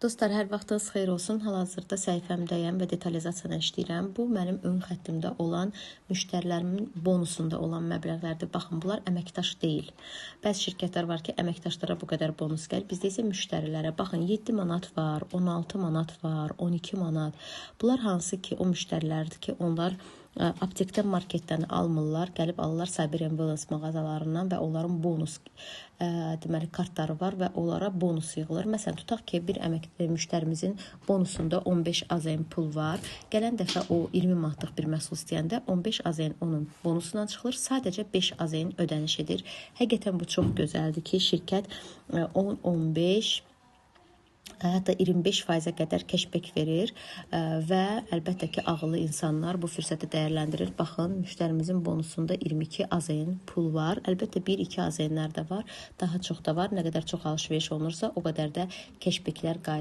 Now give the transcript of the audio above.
Dostlar, hər vaxtınız xeyir olsun. Hal-hazırda səhifəmdəyəm və detalizasiyadan işləyirəm. Bu, mənim ön xəttimdə olan müştərilərimin bonusunda olan məbləğlərdir. Baxın, bunlar əməkdaş deyil. Bəzi şirkətlər var ki, əməkdaşlara bu qədər bonus gəlir. Bizdə isə müştərilərə, baxın, 7 manat var, 16 manat var, 12 manat. Bunlar hansı ki, o müştərilərdir ki, onlar aptekdən, marketdən almırlar, gəlib alırlar Cyber Wellness mağazalarından və onların bonus deməli kartları var və onlara bonus yığılır. Məsələn, tutaq ki, bir müştərimizin bonusunda 15 AZN pul var. Gələn dəfə o 20 manatlıq bir məhsul istəyəndə 15 AZN onun bonusundan çıxılır. Sadəcə 5 AZN ödəniş edir. Həqiqətən bu çox gözəldir ki, şirkət 10-15 hətta 25%-ə qədər keşbek verir və əlbəttə ki, ağıllı insanlar bu fürsəti dəyərləndirir. Baxın, müştərimizin bonusunda 22 AZN pul var. Əlbəttə 1-2 AZN-lər də var, daha çox da var. Nə qədər çox alış-veriş olunursa, o qədər də keşbeklər qayıdır.